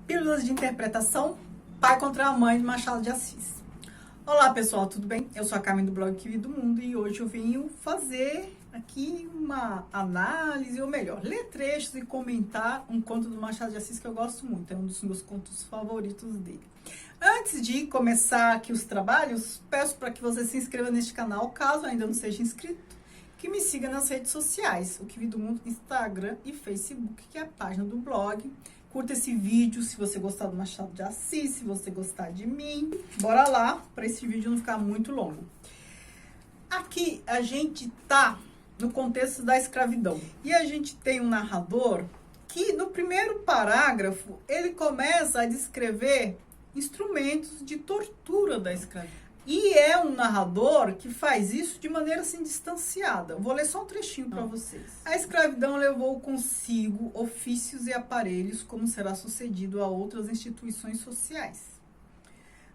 Pílulas de interpretação, pai contra a mãe de Machado de Assis. Olá pessoal, tudo bem? Eu sou a Carmen do blog Que Vi do Mundo e hoje eu venho fazer aqui uma análise, ou melhor, ler trechos e comentar um conto do Machado de Assis que eu gosto muito, é um dos meus contos favoritos dele. Antes de começar aqui os trabalhos, peço para que você se inscreva neste canal, caso ainda não seja inscrito, que me siga nas redes sociais, o Que Vi do Mundo, Instagram e Facebook, que é a página do blog. Curta esse vídeo se você gostar do Machado de Assis, se você gostar de mim. Bora lá, para esse vídeo não ficar muito longo. Aqui a gente tá no contexto da escravidão. E a gente tem um narrador que no primeiro parágrafo ele começa a descrever instrumentos de tortura da escravidão. E é um narrador que faz isso de maneira assim distanciada. Vou ler só um trechinho para vocês. A escravidão levou consigo ofícios e aparelhos, como será sucedido a outras instituições sociais.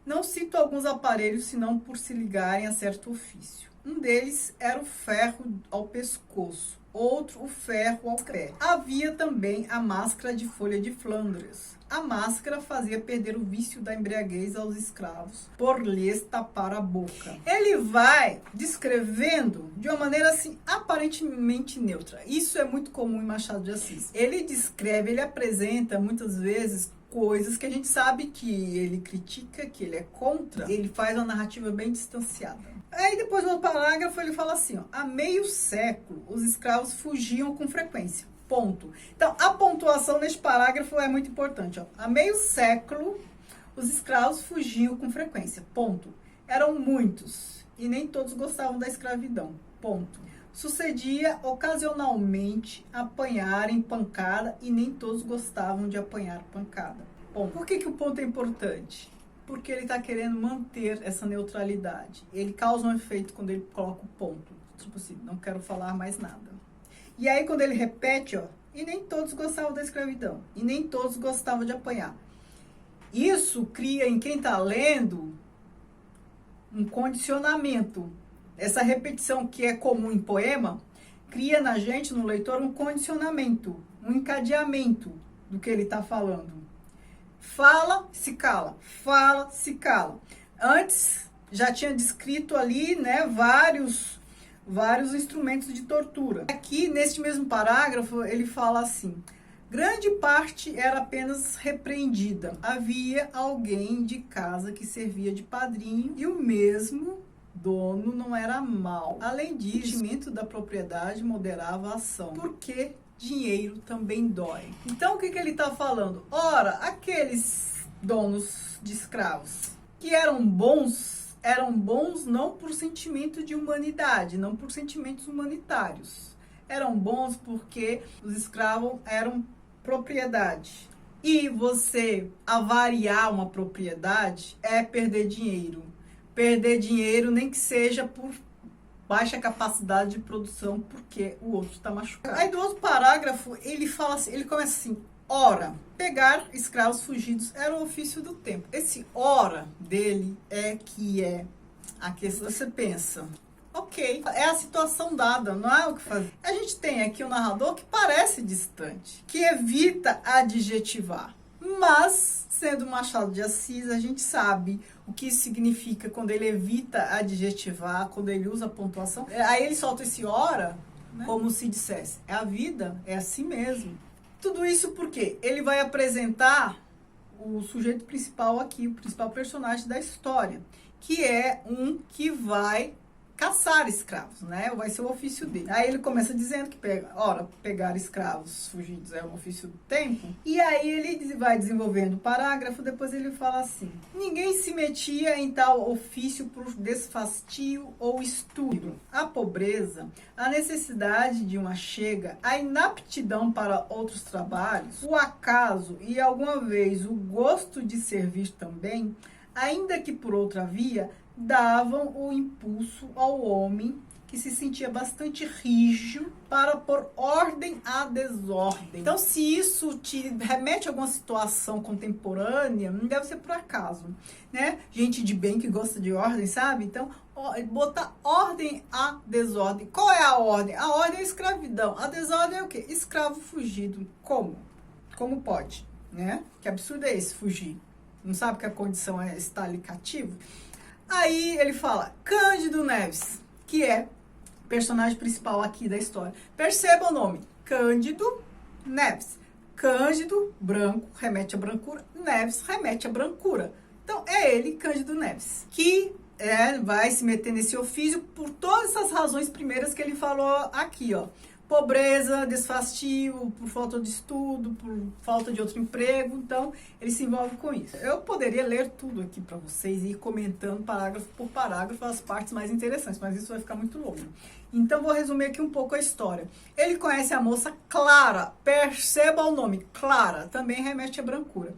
Não cito alguns aparelhos, senão por se ligarem a certo ofício. Um deles era o ferro ao pescoço, outro o ferro ao pé. Havia também a máscara de folha de Flandres. A máscara fazia perder o vício da embriaguez aos escravos, por lhes tapar a boca. Ele vai descrevendo de uma maneira assim, aparentemente neutra. Isso é muito comum em Machado de Assis. Ele descreve, ele apresenta muitas vezes coisas que a gente sabe que ele critica, que ele é contra. Ele faz uma narrativa bem distanciada. Aí depois no parágrafo ele fala assim, ó, há meio século os escravos fugiam com frequência. Ponto. Então, a pontuação neste parágrafo é muito importante. Ó. Há meio século, os escravos fugiam com frequência. Ponto. Eram muitos e nem todos gostavam da escravidão. Ponto. Sucedia ocasionalmente apanharem pancada e nem todos gostavam de apanhar pancada. Ponto. Por que o ponto é importante? Porque ele está querendo manter essa neutralidade. Ele causa um efeito quando ele coloca o ponto. Tipo assim, não quero falar mais nada. E aí, quando ele repete, ó, e nem todos gostavam da escravidão, e nem todos gostavam de apanhar. Isso cria em quem está lendo um condicionamento. Essa repetição que é comum em poema, cria na gente, no leitor, um condicionamento, um encadeamento do que ele está falando. Fala, se cala. Fala, se cala. Antes, já tinha descrito ali, né, vários instrumentos de tortura. Aqui, neste mesmo parágrafo, ele fala assim, grande parte era apenas repreendida. Havia alguém de casa que servia de padrinho e o mesmo dono não era mau. Além disso, o sentimento da propriedade moderava a ação, porque dinheiro também dói. Então, o que ele está falando? Ora, aqueles donos de escravos que eram bons não por sentimento de humanidade, não por sentimentos humanitários. Eram bons porque os escravos eram propriedade. E você avariar uma propriedade é perder dinheiro. Perder dinheiro nem que seja por baixa capacidade de produção, porque o outro está machucado. Aí do outro parágrafo, ele fala assim, ele começa assim, ora, pegar escravos fugidos era o ofício do tempo. Esse ora dele é que é a questão. Você pensa, ok, é a situação dada, não há o que fazer. A gente tem aqui um narrador que parece distante, que evita adjetivar. Mas, sendo Machado de Assis, a gente sabe o que isso significa quando ele evita adjetivar, quando ele usa pontuação. Aí ele solta esse ora, né, como se dissesse, é a vida, é assim mesmo. Tudo isso porque ele vai apresentar o sujeito principal aqui, o principal personagem da história, que é um que vai caçar escravos, né? Vai ser o ofício dele. Aí ele começa dizendo que pegar escravos fugidos é o ofício do tempo. E aí ele vai desenvolvendo o parágrafo, depois ele fala assim, ninguém se metia em tal ofício por desfastio ou estupro. A pobreza, a necessidade de uma chega, a inaptidão para outros trabalhos, o acaso e alguma vez o gosto de servir também, ainda que por outra via, davam o impulso ao homem que se sentia bastante rígido para pôr ordem à desordem. Então, se isso te remete a alguma situação contemporânea, não deve ser por acaso, né? Gente de bem que gosta de ordem, sabe? Então, botar ordem à desordem. Qual é a ordem? A ordem é a escravidão. A desordem é o quê? Escravo fugido. Como? Como pode? né? Que absurdo é esse, fugir? Não sabe que a condição é estar ali cativo? Aí ele fala, Cândido Neves, que é o personagem principal aqui da história. Perceba o nome, Cândido Neves. Cândido, branco, remete à brancura. Neves, remete à brancura. Então, é ele, Cândido Neves, que vai se meter nesse ofício por todas essas razões primeiras que ele falou aqui, ó. Pobreza, desfastio, por falta de estudo, por falta de outro emprego. Então, ele se envolve com isso. Eu poderia ler tudo aqui para vocês e ir comentando parágrafo por parágrafo as partes mais interessantes, mas isso vai ficar muito longo. Então, vou resumir aqui um pouco a história. Ele conhece a moça Clara, perceba o nome, Clara, também remete à brancura.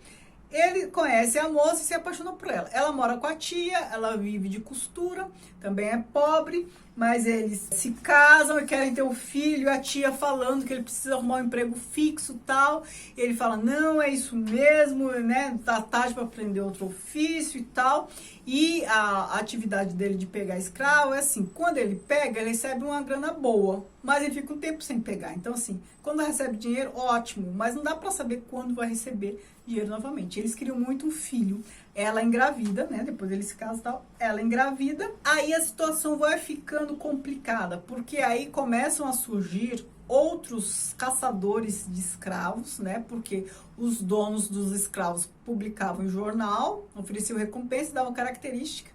Ele conhece a moça e se apaixona por ela. Ela mora com a tia, ela vive de costura, também é pobre, mas eles se casam e querem ter um filho. A tia falando que ele precisa arrumar um emprego fixo e tal. E ele fala, não, é isso mesmo, né? Tá tarde para aprender outro ofício e tal. E a atividade dele de pegar escravo é assim, quando ele pega, ele recebe uma grana boa, mas ele fica um tempo sem pegar. Então, assim, quando recebe dinheiro, ótimo, mas não dá para saber quando vai receber dinheiro novamente. Eles queriam muito um filho. Ela engravida, né? Depois eles se casam e tal. Ela engravida. Aí a situação vai ficando complicada, porque aí começam a surgir outros caçadores de escravos, né? Porque os donos dos escravos publicavam em jornal, ofereciam recompensa, davam característica.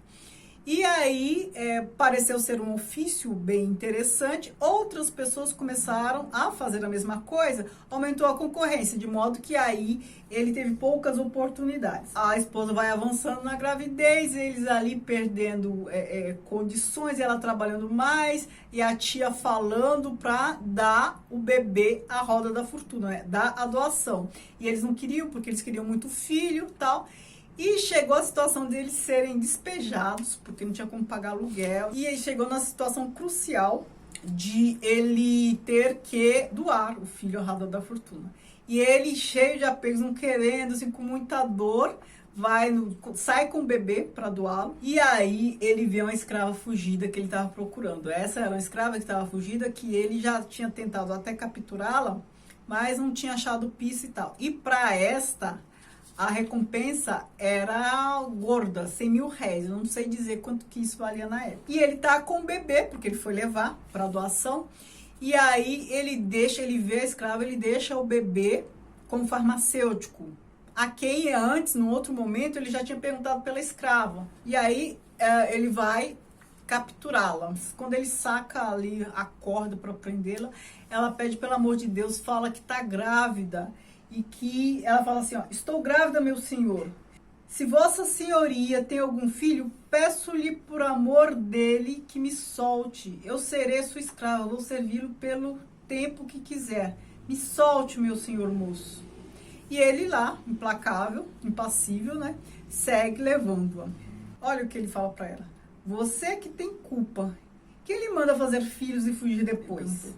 E aí, pareceu ser um ofício bem interessante. Outras pessoas começaram a fazer a mesma coisa, aumentou a concorrência, de modo que aí ele teve poucas oportunidades. A esposa vai avançando na gravidez, eles ali perdendo condições, ela trabalhando mais, e a tia falando para dar o bebê à roda da fortuna, né? Dar a doação. E eles não queriam, porque eles queriam muito filho e tal. E chegou a situação deles serem despejados, porque não tinha como pagar aluguel. E aí chegou na situação crucial de ele ter que doar o filho à roda da fortuna. E ele, cheio de apegos, não querendo, assim, com muita dor, sai com o bebê para doá-lo. E aí ele vê uma escrava fugida que ele estava procurando. Essa era uma escrava que estava fugida, que ele já tinha tentado até capturá-la, mas não tinha achado pista e tal. E para esta, a recompensa era gorda, 100 mil réis. Eu não sei dizer quanto que isso valia na época. E ele tá com o bebê, porque ele foi levar para doação. E aí ele vê a escrava, ele deixa o bebê como farmacêutico. A quem antes, num outro momento, ele já tinha perguntado pela escrava. E aí ele vai capturá-la. Quando ele saca ali a corda para prendê-la, ela pede, pelo amor de Deus, fala que tá grávida. E que ela fala assim, ó, estou grávida, meu senhor. Se vossa senhoria tem algum filho, peço-lhe por amor dele que me solte. Eu serei sua escrava, vou servi-lo pelo tempo que quiser. Me solte, meu senhor moço. E ele lá, implacável, impassível, né, segue levando-a. Olha o que ele fala para ela. Você que tem culpa. Que ele manda fazer filhos e fugir depois.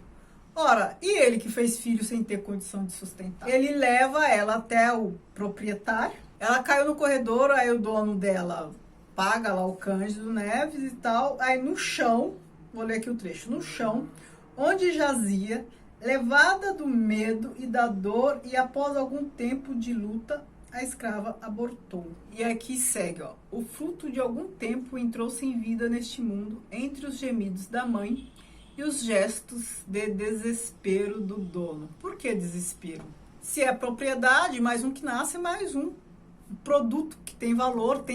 Ora, e ele que fez filho sem ter condição de sustentar? Ele leva ela até o proprietário. Ela caiu no corredor, aí o dono dela paga lá o Cândido Neves e tal. Aí no chão, vou ler aqui o trecho, no chão, onde jazia, levada do medo e da dor, e após algum tempo de luta, a escrava abortou. E aqui segue, ó. O fruto de algum tempo entrou sem vida neste mundo, entre os gemidos da mãe e os gestos de desespero do dono. Por que desespero? Se é propriedade, mais um que nasce, mais um produto que tem valor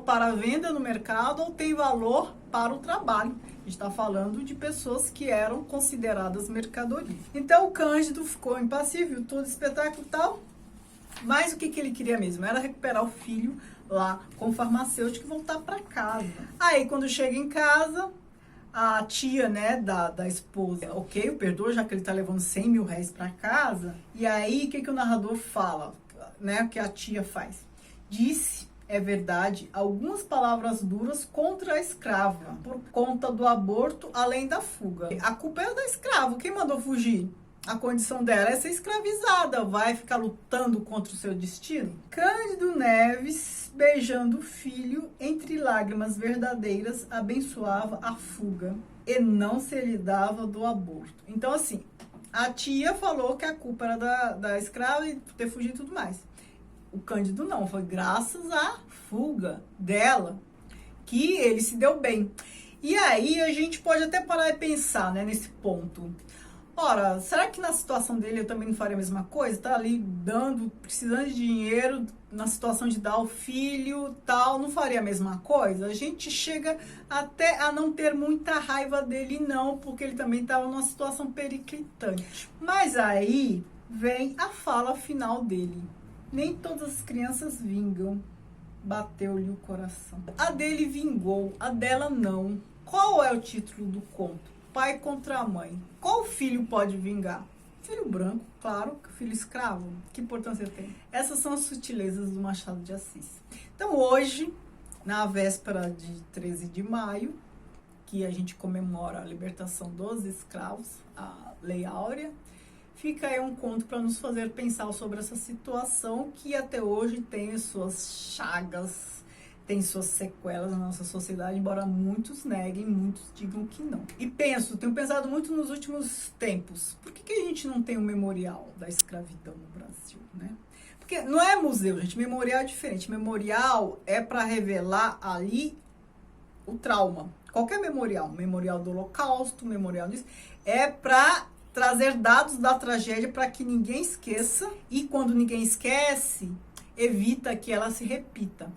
para a venda no mercado ou tem valor para o trabalho. A gente está falando de pessoas que eram consideradas mercadoria. Então o Cândido ficou impassível, todo espetáculo e tal, mas o que ele queria mesmo? Era recuperar o filho lá com o farmacêutico e voltar para casa. Aí quando chega em casa, a tia, né, da esposa, ok, o perdoa, já que ele tá levando 100 mil réis para casa. E aí, o que o narrador fala, né, o que a tia faz? Disse, é verdade, algumas palavras duras contra a escrava, por conta do aborto, além da fuga. A culpa é da escrava, quem mandou fugir? A condição dela é ser escravizada, vai ficar lutando contra o seu destino? Cândido Neves, beijando o filho, entre lágrimas verdadeiras, abençoava a fuga e não se lhe dava do aborto. Então, assim, A tia falou que a culpa era da escrava e ter fugido e tudo mais. O Cândido não, foi graças à fuga dela que ele se deu bem. E aí a gente pode até parar e pensar, né, nesse ponto. Ora, será que na situação dele eu também não faria a mesma coisa? Tá ali dando, precisando de dinheiro, na situação de dar o filho, tal, não faria a mesma coisa? A gente chega até a não ter muita raiva dele, não, porque ele também estava numa situação periclitante. Mas aí vem a fala final dele. Nem todas as crianças vingam. Bateu-lhe o coração. A dele vingou, a dela não. Qual é o título do conto? Pai contra a mãe. Qual filho pode vingar? Filho branco, claro, filho escravo. Que importância tem? Essas são as sutilezas do Machado de Assis. Então hoje, na véspera de 13 de maio, que a gente comemora a libertação dos escravos, a Lei Áurea, fica aí um conto para nos fazer pensar sobre essa situação que até hoje tem as suas chagas, tem suas sequelas na nossa sociedade, embora muitos neguem, muitos digam que não. E tenho pensado muito nos últimos tempos, por que a gente não tem um memorial da escravidão no Brasil, né? Porque não é museu, gente, memorial é diferente. Memorial é para revelar ali o trauma. Qualquer memorial do Holocausto, memorial disso, é para trazer dados da tragédia para que ninguém esqueça, e quando ninguém esquece, evita que ela se repita.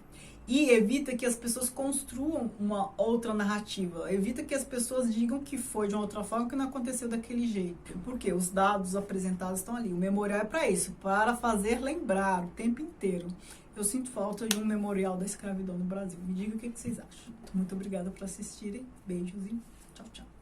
E evita que as pessoas construam uma outra narrativa. Evita que as pessoas digam que foi de uma outra forma, que não aconteceu daquele jeito. Porque os dados apresentados estão ali. O memorial é para isso, para fazer lembrar o tempo inteiro. Eu sinto falta de um memorial da escravidão no Brasil. Me diga o que vocês acham. Muito obrigada por assistirem. Beijos e tchau, tchau.